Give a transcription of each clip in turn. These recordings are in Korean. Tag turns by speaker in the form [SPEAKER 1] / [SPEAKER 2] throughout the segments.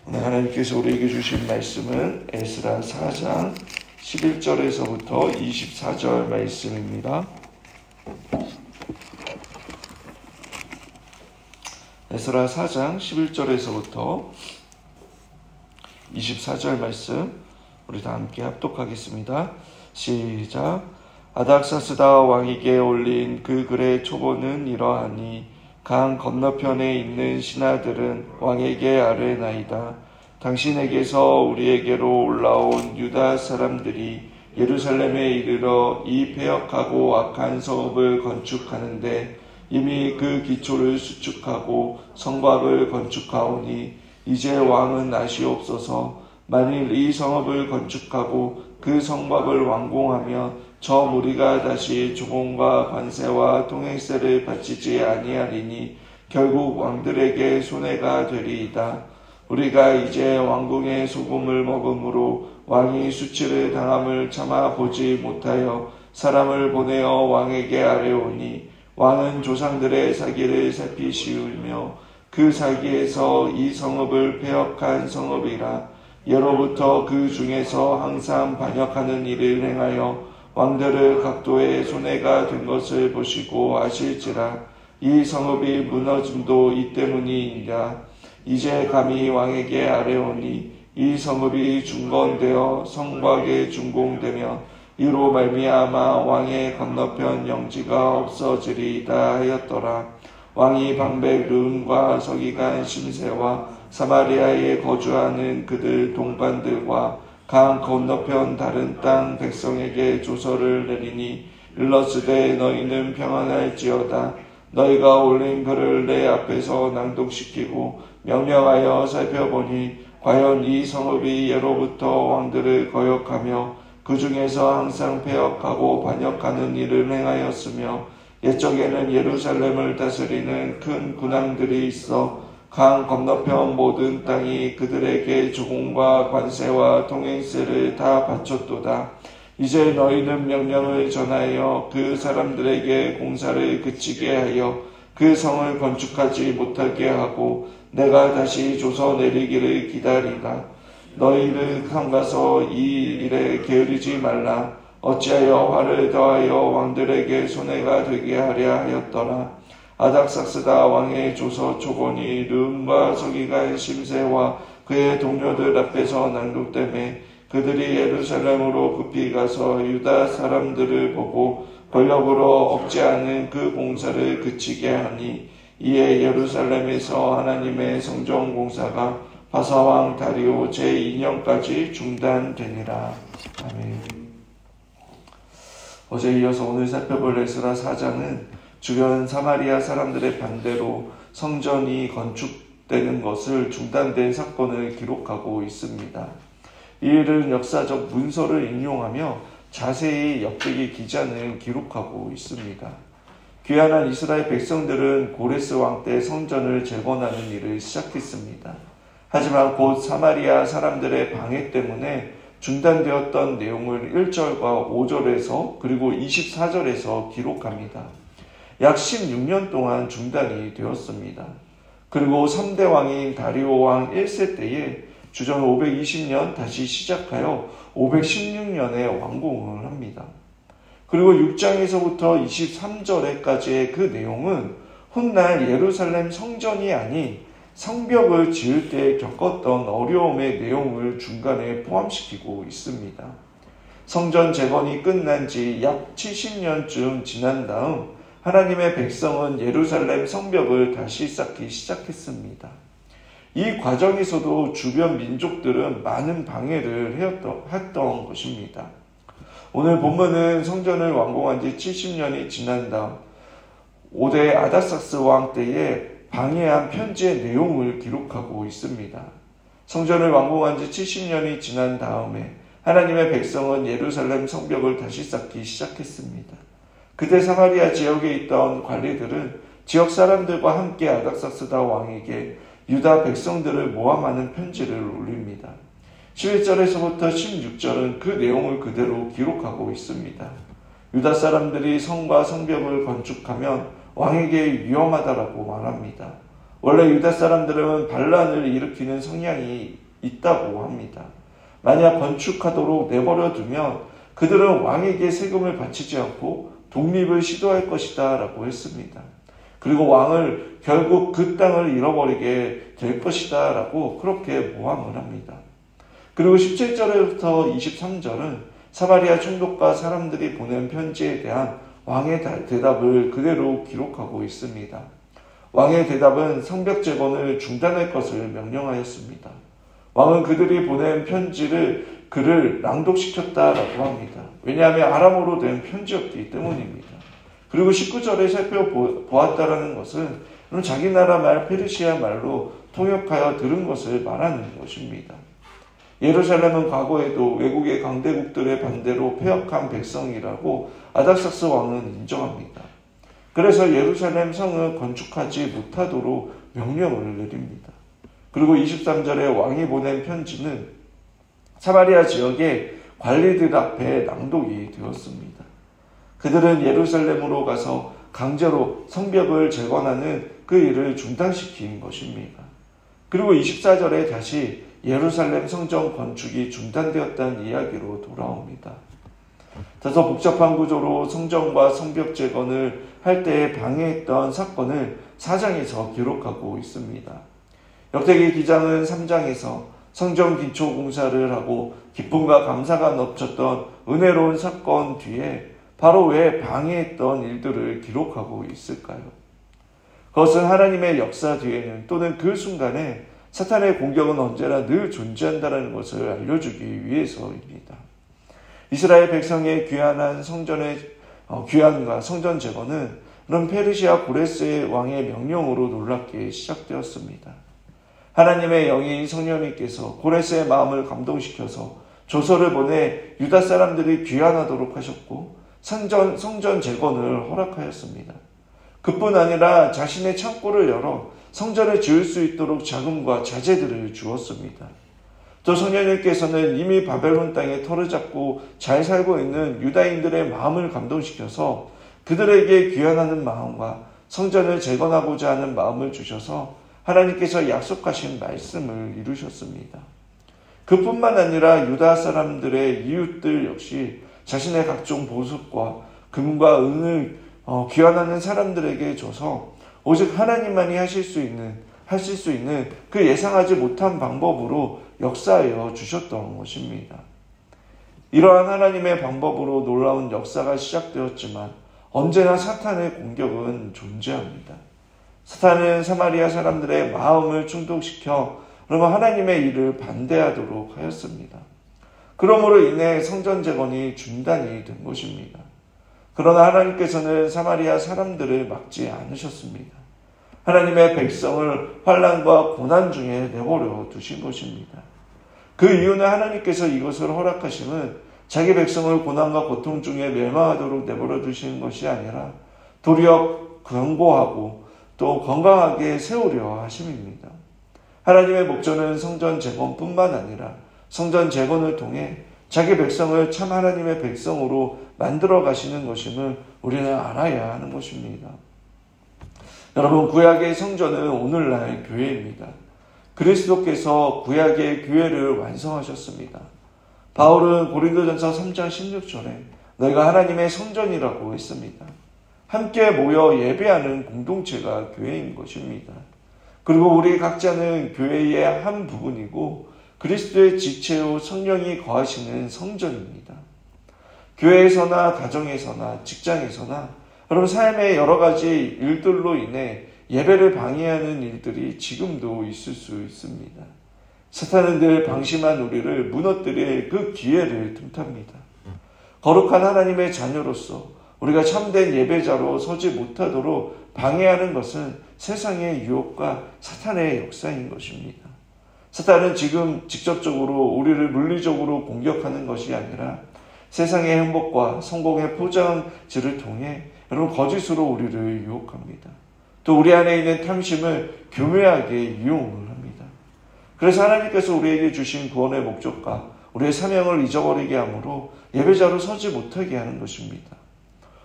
[SPEAKER 1] 오늘 하나님께서 우리에게 주신 말씀은 에스라 4장 11절에서부터 24절 말씀입니다. 에스라 4장 11절에서부터 24절 말씀 우리 다 함께 합독하겠습니다. 시작. 아닥사스다 왕에게 올린 그 글의 초본은 이러하니 강 건너편에 있는 신하들은 왕에게 아뢰나이다. 당신에게서 우리에게로 올라온 유다 사람들이 예루살렘에 이르러 이 패역하고 악한 성읍을 건축하는데 이미 그 기초를 수축하고 성곽을 건축하오니 이제 왕은 아시옵소서. 만일 이 성읍을 건축하고 그 성곽을 완공하면 저 무리가 다시 조공과 관세와 통행세를 바치지 아니하리니 결국 왕들에게 손해가 되리이다. 우리가 이제 왕궁의 소금을 먹음으로 왕이 수치를 당함을 참아 보지 못하여 사람을 보내어 왕에게 아뢰오니 왕은 조상들의 사기를 살피시우며 그 사기에서 이 성읍을 패역한 성읍이라 예로부터 그 중에서 항상 반역하는 일을 행하여 왕들의 각도에 손해가 된 것을 보시고 아실지라. 이 성읍이 무너짐도 이 때문이니라. 이제 감히 왕에게 아뢰오니 이 성읍이 중건되어 성곽에 준공되며 이로 말미암아 왕의 건너편 영지가 없어지리이다 하였더라. 왕이 방백 르움과 서기관 심세와 사마리아에 거주하는 그들 동관들과 강 건너편 다른 땅 백성에게 조서를 내리니 일러스되 너희는 평안할지어다. 너희가 올린 글을 내 앞에서 낭독시키고 명령하여 살펴보니 과연 이 성읍이 예로부터 왕들을 거역하며 그 중에서 항상 패역하고 반역하는 일을 행하였으며 옛적에는 예루살렘을 다스리는 큰 군왕들이 있어 강 건너편 모든 땅이 그들에게 조공과 관세와 통행세를 다 바쳤도다. 이제 너희는 명령을 전하여 그 사람들에게 공사를 그치게 하여 그 성을 건축하지 못하게 하고 내가 다시 조서 내리기를 기다리라. 너희는 삼가서 이 일에 게으르지 말라. 어찌하여 화를 더하여 왕들에게 손해가 되게 하랴 하였더라. 아닥사스다 왕의 조서 초본이 르움과 서기관 심세와 그의 동료들 앞에서 낭독되매 그들이 예루살렘으로 급히 가서 유다 사람들을 보고 권력으로 억제하는 그 공사를 그치게 하니 이에 예루살렘에서 하나님의 성전 공사가 바사왕 다리오 제2년까지 중단되니라. 아멘. 어제 이어서 오늘 살펴볼 에스라 4장은 주변 사마리아 사람들의 반대로 성전이 건축되는 것을 중단된 사건을 기록하고 있습니다. 이 일은 역사적 문서를 인용하며 자세히 역대기 기자는 기록하고 있습니다. 귀환한 이스라엘 백성들은 고레스 왕 때 성전을 재건하는 일을 시작했습니다. 하지만 곧 사마리아 사람들의 방해 때문에 중단되었던 내용을 1절과 5절에서 그리고 24절에서 기록합니다. 약 16년 동안 중단이 되었습니다. 그리고 3대 왕인 다리오 왕 1세 때에 주전 520년 다시 시작하여 516년에 완공을 합니다. 그리고 6장에서부터 23절에까지의 그 내용은 훗날 예루살렘 성전이 아닌 성벽을 지을 때 겪었던 어려움의 내용을 중간에 포함시키고 있습니다. 성전 재건이 끝난 지 약 70년쯤 지난 다음 하나님의 백성은 예루살렘 성벽을 다시 쌓기 시작했습니다. 이 과정에서도 주변 민족들은 많은 방해를 했던 것입니다. 오늘 본문은 성전을 완공한 지 70년이 지난 다음 5대 아닥사스 왕 때에 방해한 편지의 내용을 기록하고 있습니다. 성전을 완공한 지 70년이 지난 다음에 하나님의 백성은 예루살렘 성벽을 다시 쌓기 시작했습니다. 그때 사마리아 지역에 있던 관리들은 지역 사람들과 함께 아닥사스다 왕에게 유다 백성들을 모함하는 편지를 올립니다. 11절에서부터 16절은 그 내용을 그대로 기록하고 있습니다. 유다 사람들이 성과 성벽을 건축하면 왕에게 위험하다라고 말합니다. 원래 유다 사람들은 반란을 일으키는 성향이 있다고 합니다. 만약 건축하도록 내버려 두면 그들은 왕에게 세금을 바치지 않고 독립을 시도할 것이다 라고 했습니다. 그리고 왕을 결국 그 땅을 잃어버리게 될 것이다 라고 그렇게 모함을 합니다. 그리고 17절부터 23절은 사마리아 총독과 사람들이 보낸 편지에 대한 왕의 대답을 그대로 기록하고 있습니다. 왕의 대답은 성벽 재건을 중단할 것을 명령하였습니다. 왕은 그들이 보낸 글을 낭독시켰다라고 합니다. 왜냐하면 아람어로 된 편지였기 때문입니다. 그리고 19절에 살펴보았다라는 것은 자기 나라 말 페르시아 말로 통역하여 들은 것을 말하는 것입니다. 예루살렘은 과거에도 외국의 강대국들의 반대로 폐역한 백성이라고 아닥사스 왕은 인정합니다. 그래서 예루살렘 성을 건축하지 못하도록 명령을 내립니다. 그리고 23절에 왕이 보낸 편지는 사마리아 지역의 관리들 앞에 낭독이 되었습니다. 그들은 예루살렘으로 가서 강제로 성벽을 재건하는 그 일을 중단시킨 것입니다. 그리고 24절에 다시 예루살렘 성전 건축이 중단되었다는 이야기로 돌아옵니다. 다소 복잡한 구조로 성전과 성벽 재건을 할 때에 방해했던 사건을 4장에서 기록하고 있습니다. 역대기 기장은 3장에서 성전 기초 공사를 하고 기쁨과 감사가 넘쳤던 은혜로운 사건 뒤에 바로 왜 방해했던 일들을 기록하고 있을까요? 그것은 하나님의 역사 뒤에는 또는 그 순간에 사탄의 공격은 언제나 늘 존재한다는 것을 알려주기 위해서입니다. 이스라엘 백성의 귀환한 성전의 귀환과 성전 재건은 그런 페르시아 고레스의 왕의 명령으로 놀랍게 시작되었습니다. 하나님의 영인 성령님께서 고레스의 마음을 감동시켜서 조서를 보내 유다 사람들이 귀환하도록 하셨고 성전 재건을 허락하였습니다. 그뿐 아니라 자신의 창고를 열어 성전을 지을 수 있도록 자금과 자재들을 주었습니다. 또 성령님께서는 이미 바벨론 땅에 터를 잡고 잘 살고 있는 유다인들의 마음을 감동시켜서 그들에게 귀환하는 마음과 성전을 재건하고자 하는 마음을 주셔서 하나님께서 약속하신 말씀을 이루셨습니다. 그뿐만 아니라 유다 사람들의 이웃들 역시 자신의 각종 보석과 금과 은을 귀환하는 사람들에게 줘서 오직 하나님만이 하실 수 있는 그 예상하지 못한 방법으로 역사하여 주셨던 것입니다. 이러한 하나님의 방법으로 놀라운 역사가 시작되었지만 언제나 사탄의 공격은 존재합니다. 사탄은 사마리아 사람들의 마음을 충동시켜 그러면 하나님의 일을 반대하도록 하였습니다. 그러므로 인해 성전 재건이 중단이 된 것입니다. 그러나 하나님께서는 사마리아 사람들을 막지 않으셨습니다. 하나님의 백성을 환난과 고난 중에 내버려 두신 것입니다. 그 이유는 하나님께서 이것을 허락하심은 자기 백성을 고난과 고통 중에 멸망하도록 내버려 두시는 것이 아니라 도리어 견고하고 또 건강하게 세우려 하심입니다. 하나님의 목적은 성전 재건뿐만 아니라 성전 재건을 통해 자기 백성을 참 하나님의 백성으로 만들어 가시는 것임을 우리는 알아야 하는 것입니다. 여러분, 구약의 성전은 오늘날 교회입니다. 그리스도께서 구약의 교회를 완성하셨습니다. 바울은 고린도전서 3장 16절에 너희가 하나님의 성전이라고 했습니다. 함께 모여 예배하는 공동체가 교회인 것입니다. 그리고 우리 각자는 교회의 한 부분이고 그리스도의 지체요 성령이 거하시는 성전입니다. 교회에서나 가정에서나 직장에서나 여러분 삶의 여러 가지 일들로 인해 예배를 방해하는 일들이 지금도 있을 수 있습니다. 사탄은 늘 방심한 우리를 무너뜨릴 그 기회를 틈탑니다. 거룩한 하나님의 자녀로서 우리가 참된 예배자로 서지 못하도록 방해하는 것은 세상의 유혹과 사탄의 역사인 것입니다. 사탄은 지금 직접적으로 우리를 물리적으로 공격하는 것이 아니라 세상의 행복과 성공의 포장지를 통해 여러분 거짓으로 우리를 유혹합니다. 또 우리 안에 있는 탐심을 교묘하게 이용을 합니다. 그래서 하나님께서 우리에게 주신 구원의 목적과 우리의 사명을 잊어버리게 하므로 예배자로 서지 못하게 하는 것입니다.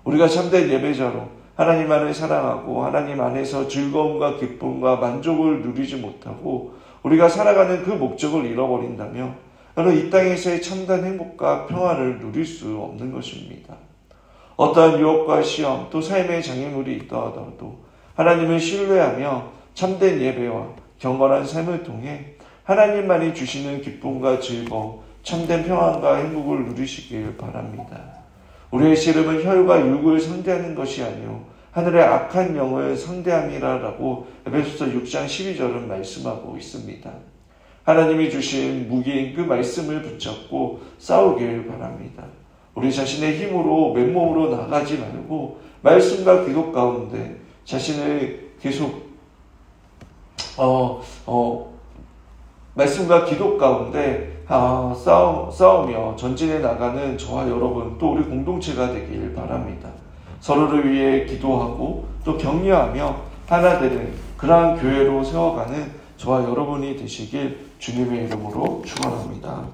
[SPEAKER 1] 우리가 참된 예배자로 하나님만을 사랑하고 하나님 안에서 즐거움과 기쁨과 만족을 누리지 못하고 우리가 살아가는 그 목적을 잃어버린다면 여러분 이 땅에서의 참된 행복과 평안을 누릴 수 없는 것입니다. 어떠한 유혹과 시험 또 삶의 장애물이 있다 하더라도 하나님을 신뢰하며 참된 예배와 경건한 삶을 통해 하나님만이 주시는 기쁨과 즐거움, 참된 평안과 행복을 누리시길 바랍니다. 우리의 씨름은 혈과 육을 상대하는 것이 아니요 하늘의 악한 영을 상대함이라라고 에베소서 6장 12절은 말씀하고 있습니다. 하나님이 주신 무기인 그 말씀을 붙잡고 싸우길 바랍니다. 우리 자신의 힘으로 맨몸으로 나가지 말고 말씀과 기도 가운데 자신을 계속 말씀과 기도 가운데 싸우며 전진해 나가는 저와 여러분 또 우리 공동체가 되길 바랍니다. 서로를 위해 기도하고 또 격려하며 하나 되는 그러한 교회로 세워가는 저와 여러분이 되시길 주님의 이름으로 축원합니다.